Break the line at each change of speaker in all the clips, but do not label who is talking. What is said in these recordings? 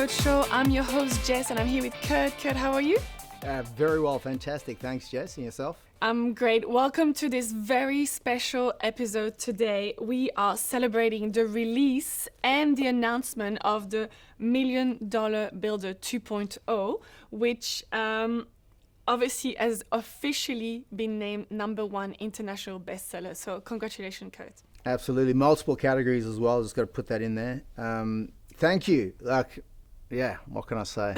Episode Show. I'm your host, Jess, and I'm here with Kurt. Kurt, how are you?
Very well, fantastic. Thanks, Jess. And yourself?
I'm great. Welcome to this very special episode today. We are celebrating the release and the announcement of the $1 Million Builder 2.0, which obviously has officially been named -- international bestseller. So congratulations, Kurt.
Absolutely. Multiple categories as well. Just got to put that in there. Thank you. What can I say?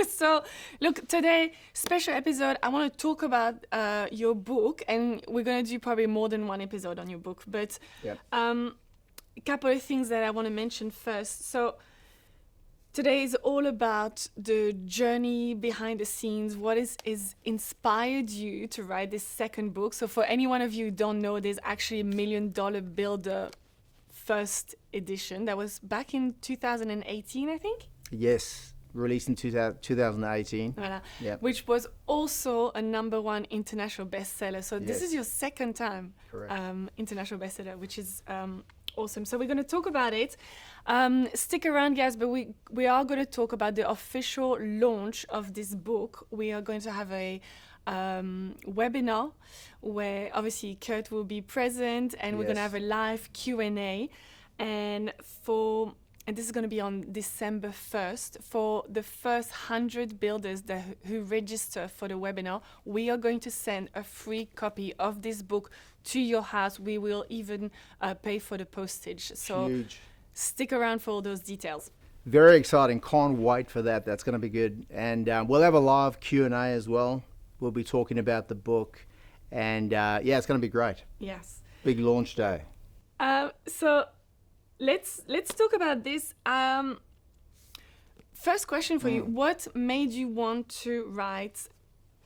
So, look, today, special episode, I want to talk about your book, and we're going to do probably more than one episode on your book, but
Yep.
a couple of things that I want to mention first. So, today is all about the journey behind the scenes, what is inspired you to write this second book. So, for any one of you who don't know, there's actually a $1 Million Builder first edition that was back in 2018, I think.
Yes, released in 2018.
Voilà.
Yep.
Which was also a #1 international bestseller. So this
Yes.
is your second time
Correct.
international bestseller, which is awesome. So we're going to talk about it. Stick around, guys, but we are going to talk about the official launch of this book. We are going to have a webinar where obviously Kurt will be present, and we're going to
Yes.
have a live Q&A. And this is going to be on December 1st. For the first 100 builders who register for the webinar, we are going to send a free copy of this book to your house. We will even pay for the postage. So
Huge.
stick around for all those details.
Very exciting. Can't wait for that. That's going to be good. And we'll have a live Q&A as well. We'll be talking about the book. And it's going to be great.
Yes.
Big launch day.
So let's talk about this. First question for you: what made you want to write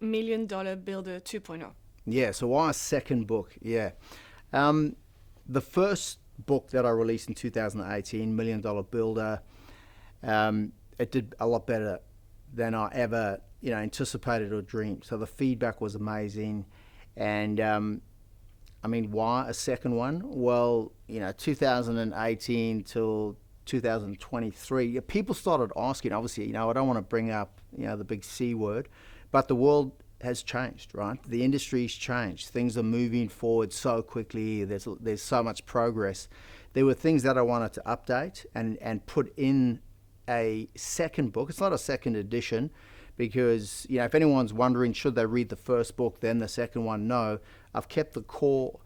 $1 Million Builder 2.0?
Yeah, so why a second book? Yeah. The first book that I released in 2018, $1 Million Builder, it did a lot better than I ever anticipated or dreamed. So the feedback was amazing. And why a second one? Well, 2018 till 2023, people started asking, obviously, I don't want to bring up, the big C word, but the world has changed, right? The industry's changed. Things are moving forward so quickly. There's so much progress. There were things that I wanted to update and put in a second book. It's not a second edition because, if anyone's wondering, should they read the first book, then the second one? No. I've kept the core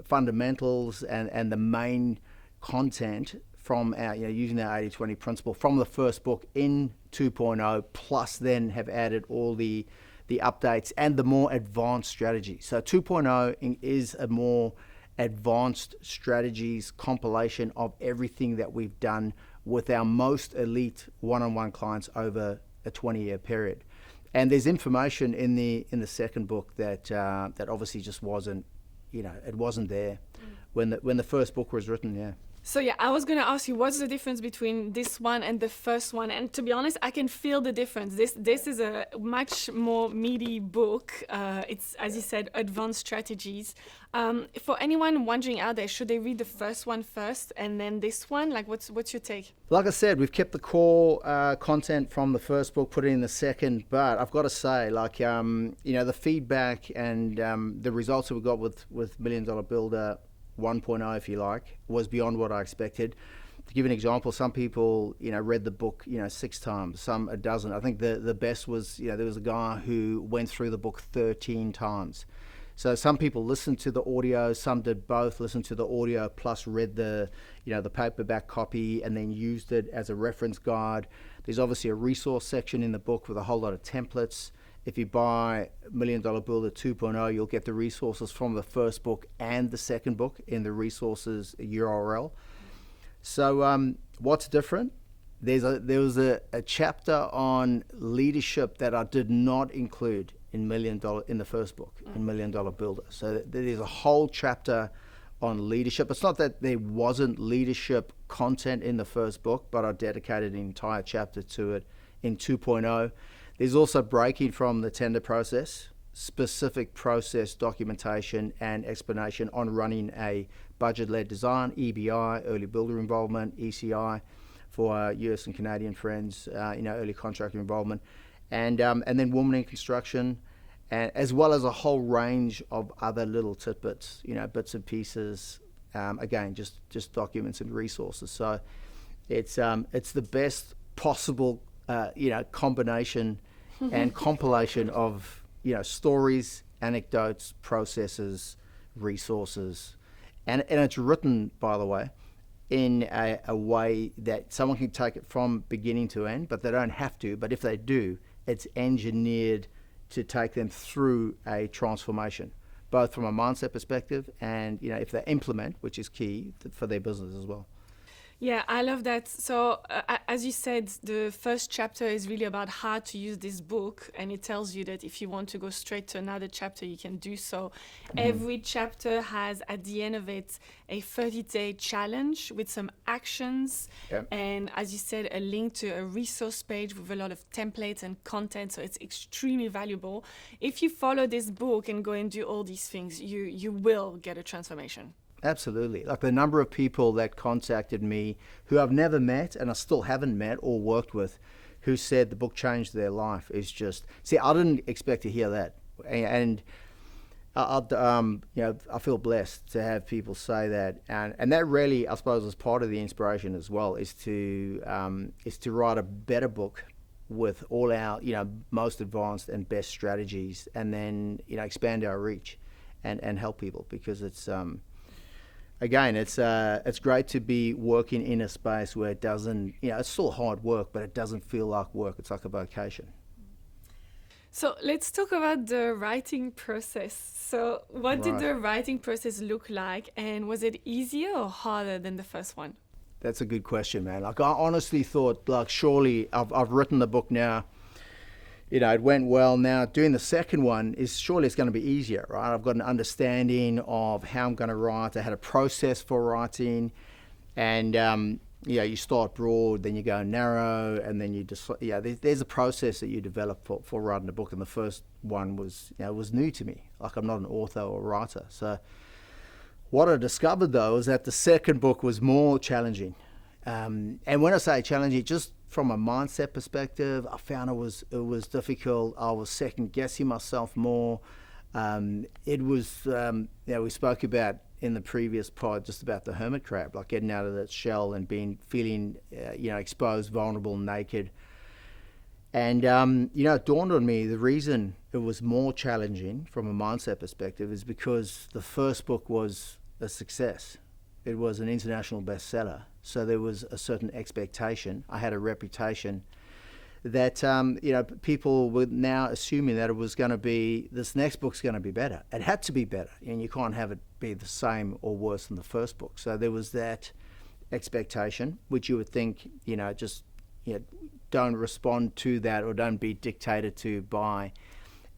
fundamentals and the main content from our, using our 80-20 principle from the first book in 2.0, plus then have added all the updates and the more advanced strategies. So 2.0 is a more advanced strategies compilation of everything that we've done with our most elite one-on-one clients over a 20-year period. And there's information in the second book that obviously just wasn't, it wasn't there when the first book was written. Yeah.
So I was going to ask you, what's the difference between this one and the first one? And to be honest, I can feel the difference. This is a much more meaty book. It's, as you said, advanced strategies. For anyone wondering out there, should they read the first one first and then this one? Like, what's your take?
Like I said, we've kept the core content from the first book, put it in the second. But I've got to say, the feedback and the results that we got with $1 Million Builder 1.0, if you like, was beyond what I expected. To give an example, some people, read the book, 6 times, some a dozen. I think the best was, there was a guy who went through the book 13 times. So some people listened to the audio, some did both, listened to the audio plus read the paperback copy and then used it as a reference guide. There's obviously a resource section in the book with a whole lot of templates. If you buy $1 Million Builder 2.0, you'll get the resources from the first book and the second book in the resources URL. So what's different? There was a chapter on leadership that I did not include in the first book, in $1 Million Builder. So there's a whole chapter on leadership. It's not that there wasn't leadership content in the first book, but I dedicated an entire chapter to it in 2.0. There's also breaking from the tender process, specific process documentation and explanation on running a budget-led design, EBI, early builder involvement, ECI, for our US and Canadian friends, early contractor involvement, and then women in construction, and as well as a whole range of other little tidbits, bits and pieces. Again, just documents and resources. So it's the best possible combination and compilation of stories, anecdotes, processes, resources, and it's written, by the way, in a way that someone can take it from beginning to end, but they don't have to. But if they do, it's engineered to take them through a transformation, both from a mindset perspective and if they implement, which is key for their business as well.
Yeah, I love that. So, as you said, the first chapter is really about how to use this book, and it tells you that if you want to go straight to another chapter, you can do so. Every chapter has, at the end of it, a 30-day challenge with some actions, and as you said, a link to a resource page with a lot of templates and content. So it's extremely valuable. If you follow this book and go and do all these things, you will get a transformation.
Absolutely. Like the number of people that contacted me who I've never met and I still haven't met or worked with, who said the book changed their life is just, see, I didn't expect to hear that. And I feel blessed to have people say that. And that really, I suppose, is part of the inspiration as well, is to write a better book with all our, most advanced and best strategies, and then, expand our reach and help people, because it's, again, it's great to be working in a space where it doesn't, it's still hard work, but it doesn't feel like work. It's like a vocation.
So let's talk about the writing process. So what did the writing process look like, and was it easier or harder than the first one?
That's a good question, man. Like, I honestly thought, like, surely I've written the book now. It went well. Now doing the second one is surely it's going to be easier, right? I've got an understanding of how I'm going to write. I had a process for writing, and you start broad, then you go narrow, and then you just there's a process that you develop for writing a book. And the first one was was new to me. Like, I'm not an author or writer, so what I discovered though is that the second book was more challenging. And when I say challenging, just from a mindset perspective, I found it was difficult. I was second guessing myself more. It was, we spoke about in the previous pod just about the hermit crab, like getting out of that shell and feeling exposed, vulnerable, naked. And, it dawned on me the reason it was more challenging from a mindset perspective is because the first book was a success. It was an international bestseller. So there was a certain expectation. I had a reputation that, people were now assuming that it was going to be, this next book's going to be better. It had to be better, and you can't have it be the same or worse than the first book. So there was that expectation, which you would think, don't respond to that or don't be dictated to by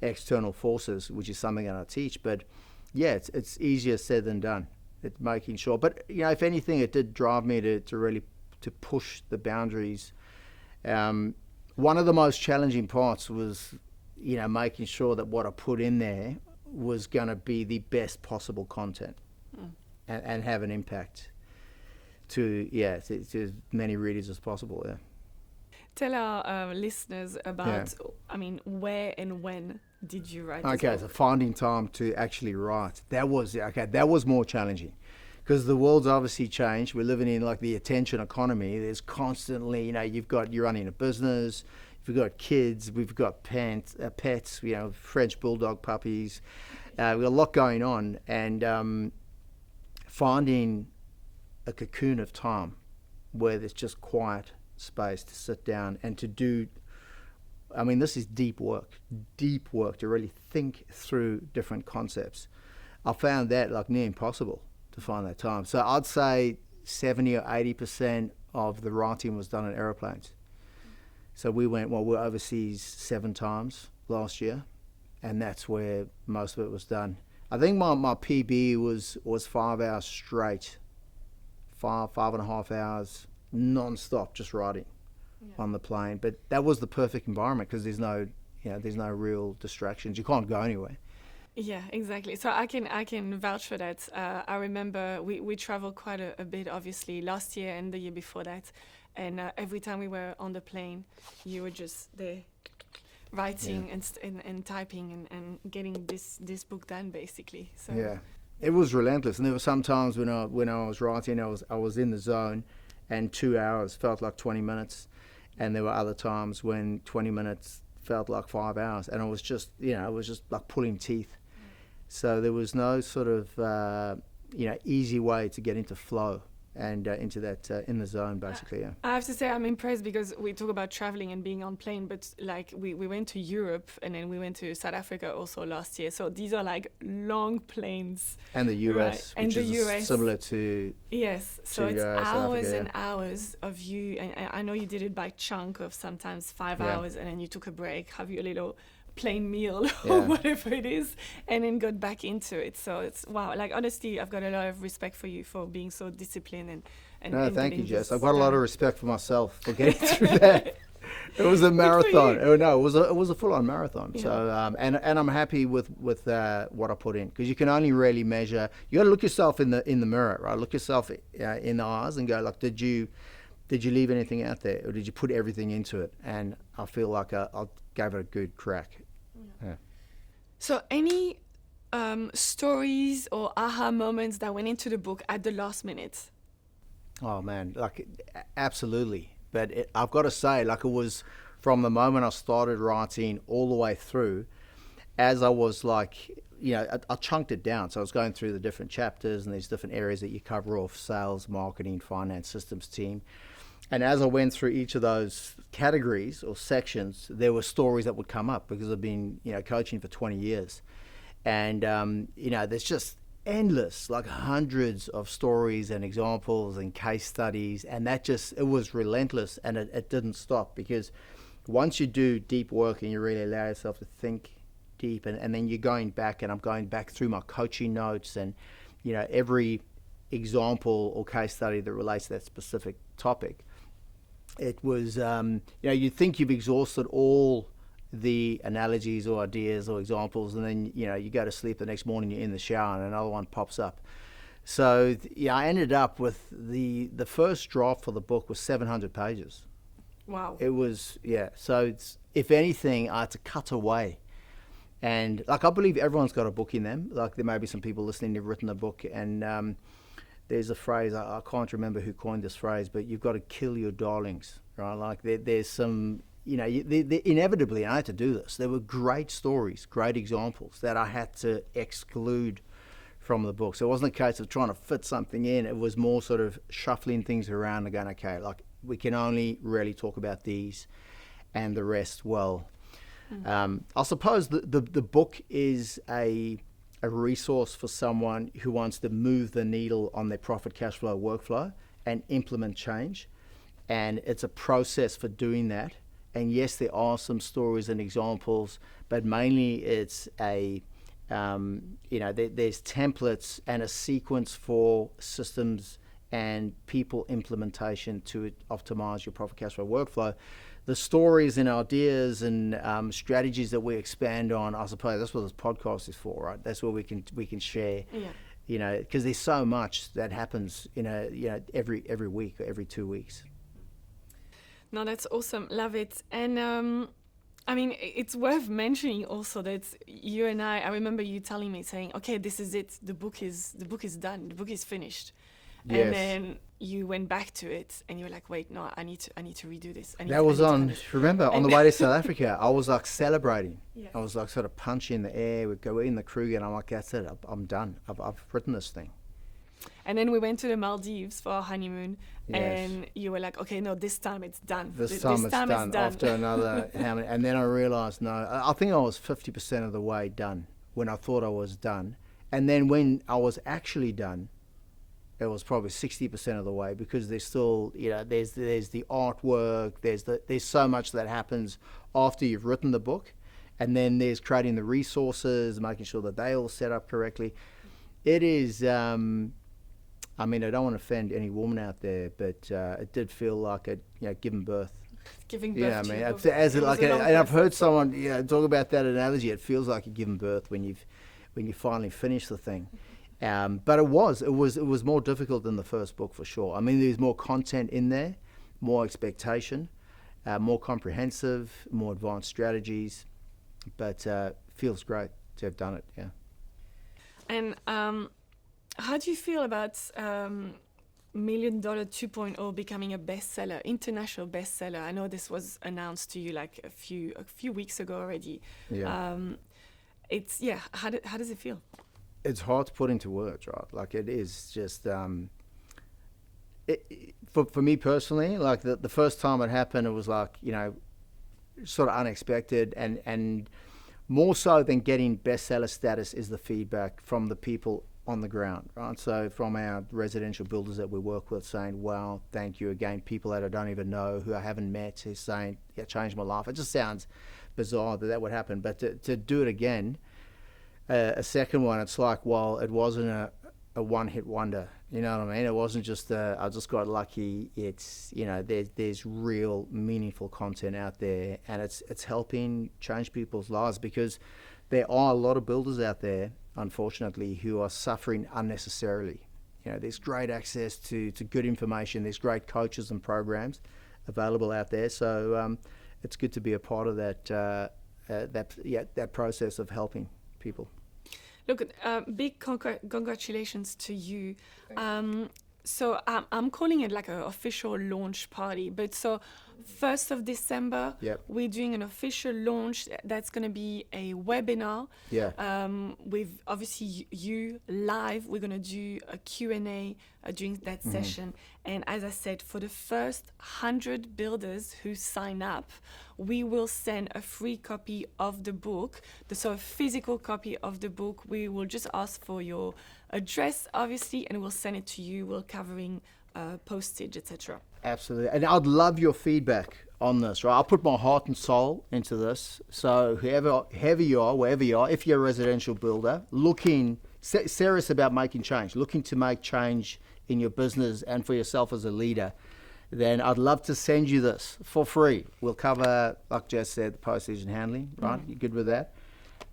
external forces, which is something that I teach. But yeah, it's easier said than done. It's making sure, but if anything, it did drive me to really push the boundaries. One of the most challenging parts was making sure that what I put in there was going to be the best possible content and have an impact to as many readers as possible. Yeah.
Tell our listeners about, where and when did you write this
Okay,
book?
so finding time to actually write, that was more challenging, because the world's obviously changed. We're living in like the attention economy. There's constantly, you're running a business, we've got kids, we've got pets, French bulldog puppies. We've got a lot going on, and finding a cocoon of time where there's just quiet space to sit down and to do. This is deep work to really think through different concepts. I found that like near impossible to find that time. So I'd say 70 or 80% of the writing was done on aeroplanes. So we're overseas 7 times last year, and that's where most of it was done. I think my PB was 5 hours straight, 5.5 hours non-stop just writing on the plane. But that was the perfect environment because there's no real distractions. You can't go anywhere.
Yeah, exactly. So I can vouch for that. I remember we traveled quite a bit, obviously, last year and the year before that. And every time we were on the plane, you were just there writing and typing and getting this book done, basically. So
Yeah, it was relentless. And there were some times when I was writing, I was in the zone, and 2 hours felt like 20 minutes, and there were other times when 20 minutes felt like 5 hours, and it was just like pulling teeth. So there was no sort of easy way to get into flow and into that in the zone, basically. Yeah.
I have to say I'm impressed, because we talk about traveling and being on plane, but like we went to Europe and then we went to South Africa also last year. So these are like long planes.
And the US,
Right. And
which
the
is
US.
similar to
Yes, so it's
South
hours
Africa,
and hours of you, and I know you did it by chunk of sometimes 5
Yeah.
hours, and then you took a break, have your little plain meal or
Yeah.
whatever it is, and then got back into it. So it's wow. Like honestly, I've got a lot of respect for you for being so disciplined and
No,
and
thank you,
getting
Jess.
this
I've got a lot
done.
of respect for myself for getting through that. It was a marathon.
you.
Oh, no, it was a full-on marathon.
Yeah.
So and I'm happy with what I put in, because you can only really measure. You got to look yourself in the mirror, right? Look yourself in the eyes and go, like, did you leave anything out there, or did you put everything into it? And I feel like I gave it a good crack. Yeah.
So any stories or aha moments that went into the book at the last minute?
Oh man, like absolutely. But I've got to say, like, it was from the moment I started writing all the way through, as I was like, I chunked it down. So I was going through the different chapters and these different areas that you cover off: sales, marketing, finance, systems, team. And as I went through each of those categories or sections, there were stories that would come up, because I've been, coaching for 20 years. And, there's just endless, like hundreds of stories and examples and case studies. And it was relentless, and it didn't stop, because once you do deep work and you really allow yourself to think deep, and then you're going back, and I'm going back through my coaching notes and, every example or case study that relates to that specific topic. It was, you think you've exhausted all the analogies or ideas or examples, and then, you go to sleep the next morning, you're in the shower and another one pops up. So, I ended up with the first draft for the book was 700 pages.
Wow.
It was, so if anything, I had to cut away. And, like, I believe everyone's got a book in them. Like, there may be some people listening who've written a book, and there's a phrase, I can't remember who coined this phrase, but you've got to kill your darlings, right? Like, there's some, inevitably, and I had to do this, there were great stories, great examples that I had to exclude from the book. So it wasn't a case of trying to fit something in. It was more sort of shuffling things around and going, okay, like, we can only really talk about these, and the rest, well. I suppose the book is a resource for someone who wants to move the needle on their profit cash flow workflow and implement change. And it's a process for doing that. And yes, there are some stories and examples, but mainly it's there's templates and a sequence for systems and people implementation to optimize your profit cash flow workflow. The stories and ideas and strategies that we expand on, I suppose that's what this podcast is for, right? That's where we can share, because there's so much that happens, every week or every 2 weeks.
No, that's awesome. Love it. And I mean, it's worth mentioning also that you and I remember you telling me, saying, okay, this is it. The book is done. The book is finished.
Yes.
And then you went back to it and you were like, wait, no, I need to redo this.
That was on the way to South Africa. I was like celebrating. Yeah. I was like sort of punching in the air. We'd go in the Kruger, and I'm like, that's it. I'm done. I've written this thing.
And then we went to the Maldives for our honeymoon,
yes.
And you were like, okay, no, this time it's done.
This time it's done. After another, and then I realized, no, I think I was 50% of the way done when I thought I was done. And then when I was actually done, it was probably 60% of the way, because there's still, there's the artwork, there's so much that happens after you've written the book, and then there's creating the resources, making sure that they all set up correctly. It is, I don't want to offend any woman out there, but it did feel like giving birth.
Giving birth.
Yeah, and I've heard someone talk about that analogy. It feels like you're giving birth when you finally finish the thing. But it was more difficult than the first book, for sure. I mean, there's more content in there, more expectation, more comprehensive, more advanced strategies, but feels great to have done it. Yeah.
And how do you feel about Million Dollar 2.0 becoming a bestseller, international bestseller? I know this was announced to you like a few weeks ago already.
Yeah.
It's How does it feel?
It's hard to put into words, right? Like it is just for me personally. Like the first time it happened, it was like, you know, sort of unexpected, and more so than getting bestseller status is the feedback from the people on the ground, right? So from our residential builders that we work with saying, wow, thank you again. People that I don't even know, who I haven't met, who's saying, yeah, changed my life. It just sounds bizarre that would happen. But to do it again, a second one, it's like, well, it wasn't a one-hit wonder. You know what I mean? It wasn't just I just got lucky. It's, you know, there's real meaningful content out there, and it's helping change people's lives, because there are a lot of builders out there, unfortunately, who are suffering unnecessarily. You know, there's great access to good information. There's great coaches and programs available out there. So it's good to be a part of that process of helping people.
Look, big congratulations to you. So I'm calling it like an official launch party. But so 1st of December,
Yep.
we're doing an official launch. That's going to be a webinar.
Yeah.
With obviously you live. We're going to do a Q&A during that session. And as I said, for the first 100 builders who sign up, we will send a free copy of the book, so a physical copy of the book. We will just ask for your address, obviously, and we'll send it to you. We're covering postage, etc.
Absolutely. And I'd love your feedback on this, right? I'll put my heart and soul into this. So whoever you are, wherever you are, if you're a residential builder, serious about making change, looking to make change in your business and for yourself as a leader, then I'd love to send you this for free. We'll cover, like Jess said, the postage and handling, right? You good with that?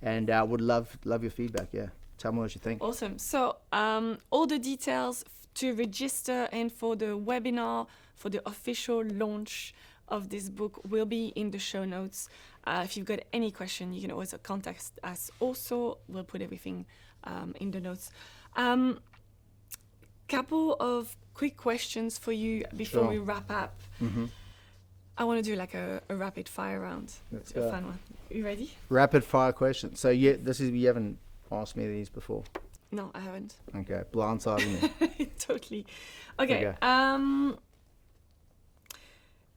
And would love your feedback, yeah. Tell me what you think.
Awesome. So all the details to register and for the webinar, for the official launch of this book will be in the show notes. If you've got any question, you can always contact us also. We'll put everything in the notes. Couple of quick questions for you before we wrap up. I want to do like a rapid fire round.
Let's
It's a
go.
fun one. You ready?
Rapid fire questions. So you haven't asked me these before.
No, I haven't.
Okay, blindsiding me.
Totally. Okay.
Okay.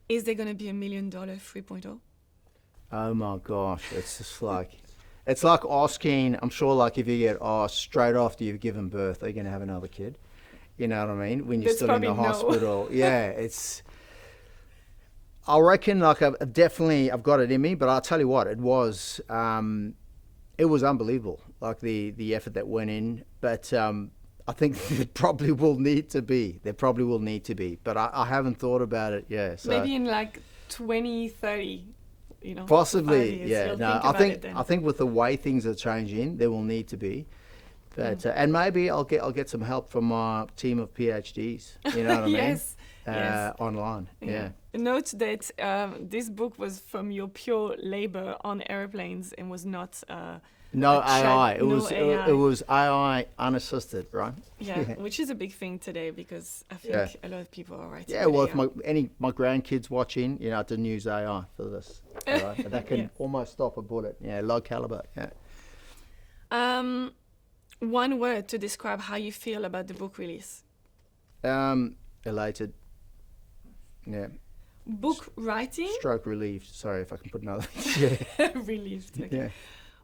Is there going to be $1 million 3.0?
Oh my gosh, it's just like, it's like asking, I'm sure like if you get asked straight after you've given birth, are you going to have another kid? You know what I mean? When you're
That's
still in the
probably no.
hospital. Yeah, I reckon like I've got it in me, but I'll tell you what, it was unbelievable, like the effort that went in. But I think there probably will need to be, but I haven't thought about it. Yeah. So
Maybe in like 2030, you know.
possibly,
5 years,
yeah.
you'll
No,
think
I
about it then.
think with the way things are changing, there will need to be. But and maybe I'll get some help from my team of PhDs. You know what I mean?
Yes. Yes.
Online. Yeah.
Note that this book was from your pure labor on airplanes and was not
No
a chat-
AI. It
no
was
AI.
it was AI unassisted, right?
Yeah, which is a big thing today because I think
Yeah.
a lot of people are writing.
Yeah, well,
with
if
AI.
my grandkids watching, you know, I didn't use AI for this. Right? But that can
Yeah.
almost stop a bullet. Yeah, low caliber. Yeah.
One word to describe how you feel about the book release.
Elated. Yeah.
Book writing,
Stroke relieved. Sorry if I can put another. Yeah.
relieved. Okay.
Yeah.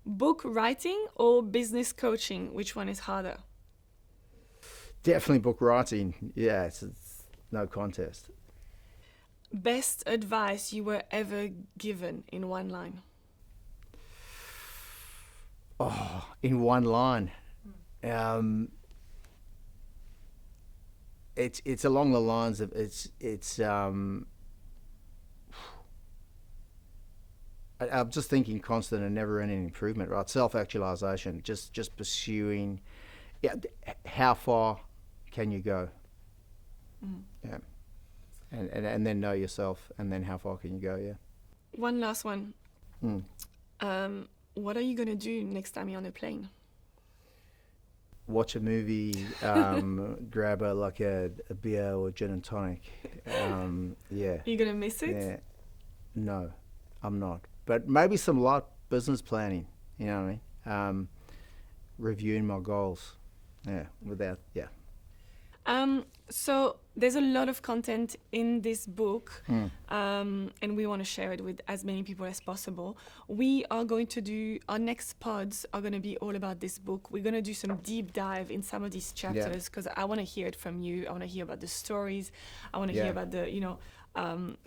Book writing or business coaching? Which one is harder?
Definitely book writing. Yeah, it's no contest.
Best advice you were ever given in one line?
Oh, in one line. It's along the lines of I'm just thinking constant and never-ending improvement, right? Self-actualization, just pursuing. Yeah, how far can you go? Yeah. and then know yourself, and then how far can you go? Yeah.
One last one.
Mm.
What are you gonna do next time you're on a plane?
Watch a movie, grab a beer or gin and tonic. Yeah.
Are you gonna miss it?
Yeah. No, I'm not. But maybe some light business planning. You know what I mean? Reviewing my goals. Yeah.
So there's a lot of content in this book, and we want to share it with as many people as possible. We are going to do, our next pods are going to be all about this book. We're going to do some deep dive in some of these chapters because I want to hear it from you. I want to hear about the stories. I want to hear about the,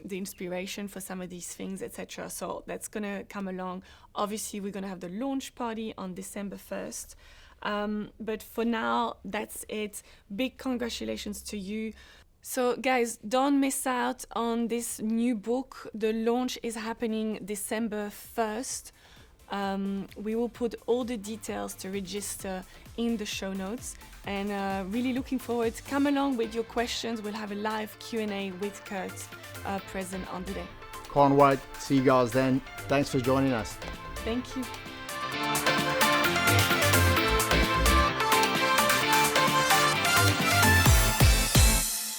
the inspiration for some of these things, etc. So that's going to come along. Obviously, we're going to have the launch party on December 1st. But for now, that's it. Big congratulations to you. So guys, don't miss out on this new book. The launch is happening December 1st. We will put all the details to register in the show notes, and really looking forward. Come along with your questions. We'll have a live Q&A with Kurt present on the day.
Can't wait. See you guys then. Thanks for joining us.
Thank you.